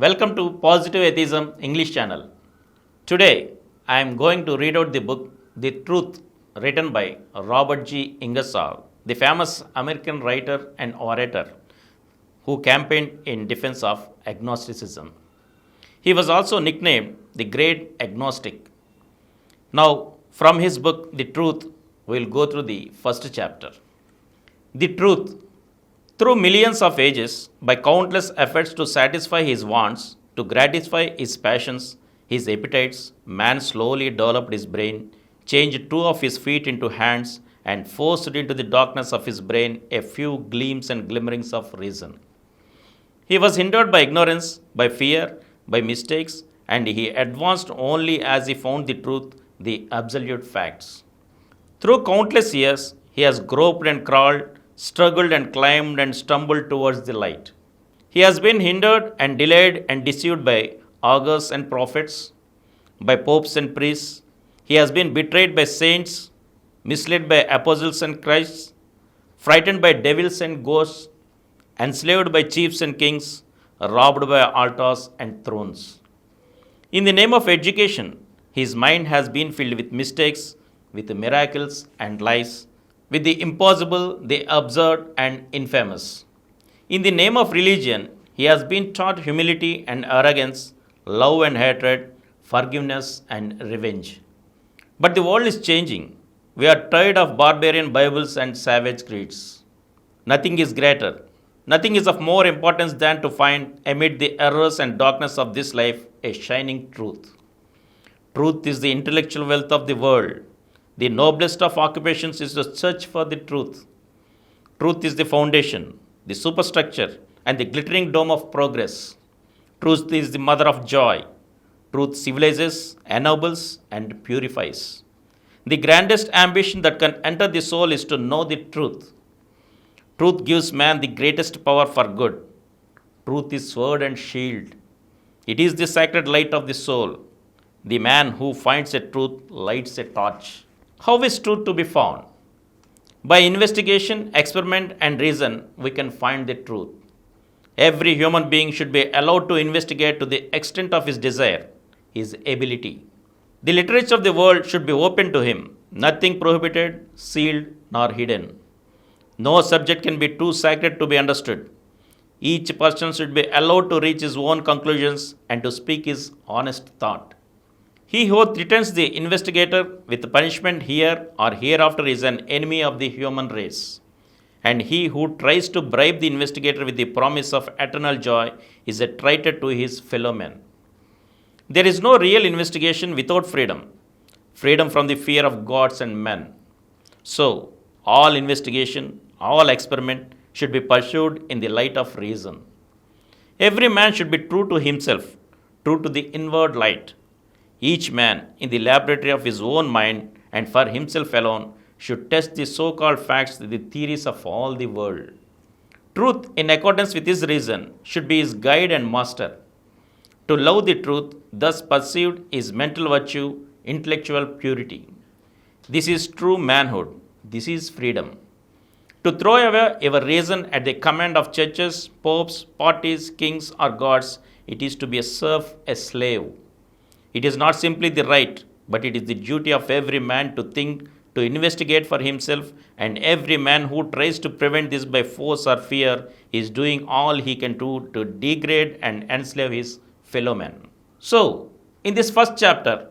Welcome to Positive Atheism English channel. Today I am going to read out the book The Truth written by Robert G. Ingersol, the famous American writer and orator who campaigned in defense of agnosticism. He was also nicknamed the Great Agnostic. Now, from his book The Truth, we will go through the first chapter. The Truth. Through millions of ages, by countless efforts to satisfy his wants, to gratify his passions, his appetites, man slowly developed his brain, changed two of his feet into hands, and forced into the darkness of his brain a few gleams and glimmerings of reason. He was hindered by ignorance, by fear, by mistakes, and he advanced only as he found the truth, the absolute facts. Through countless years, he has groped and crawled, struggled and climbed and stumbled towards the light. He has been hindered and delayed and deceived by augurs and prophets, by popes and priests. He has been betrayed by saints, misled by apostles and Christs, frightened by devils and ghosts, enslaved by chiefs and kings, robbed by altars and thrones. In the name of education, his mind has been filled with mistakes, with miracles and lies, with the impossible, the absurd, and infamous. In the name of religion, he has been taught humility and arrogance, love and hatred, forgiveness and revenge. But the world is changing. We are tired of barbarian Bibles and savage creeds. Nothing is greater. Nothing is of more importance than to find, amid the errors and darkness of this life, a shining truth. Truth is the intellectual wealth of the world. The noblest of occupations is to search for the truth. Truth is the foundation, the superstructure, and the glittering dome of progress. Truth is the mother of joy. Truth civilizes, ennobles, and purifies. The grandest ambition that can enter the soul is to know the truth. Truth gives man the greatest power for good. Truth is sword and shield. It is the sacred light of the soul. The man who finds a truth lights a torch. How is truth to be found? By investigation, experiment, and reason, we can find the truth. Every human being should be allowed to investigate to the extent of his desire, his ability. The literature of the world should be open to him, nothing prohibited, sealed, nor hidden. No subject can be too sacred to be understood. Each person should be allowed to reach his own conclusions and to speak his honest thought. He who threatens the investigator with punishment here or hereafter is an enemy of the human race. And he who tries to bribe the investigator with the promise of eternal joy is a traitor to his fellow men. There is no real investigation without freedom, freedom from the fear of gods and men. So, all investigation, all experiment should be pursued in the light of reason. Every man should be true to himself, true to the inward light. Each man, in the laboratory of his own mind and for himself alone, should test the so-called facts, the theories of all the world. Truth, in accordance with his reason, should be his guide and master. To love the truth, thus perceived, is mental virtue, intellectual purity. This is true manhood. This is freedom. To throw away your reason at the command of churches, popes, parties, kings, or gods, it is to be a serf, a slave. It is not simply the right, but it is the duty of every man to think, to investigate for himself, and every man who tries to prevent this by force or fear is doing all he can do to degrade and enslave his fellow men. So, in this first chapter,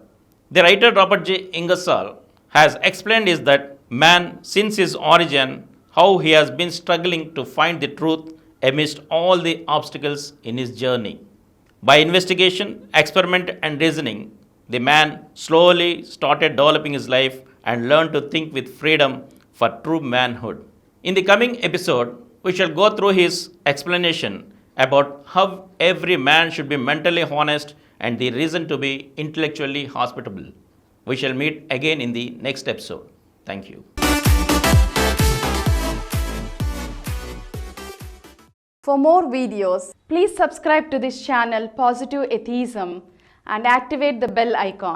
the writer Robert J. Ingersol has explained is that man, since his origin, how he has been struggling to find the truth amidst all the obstacles in his journey. By investigation, experiment, and reasoning, the man slowly started developing his life and learned to think with freedom for true manhood. In the coming episode, we shall go through his explanation about how every man should be mentally honest and the reason to be intellectually hospitable. We shall meet again in the next episode. Thank you. For more videos, please subscribe to this channel Positive Atheism and activate the bell icon.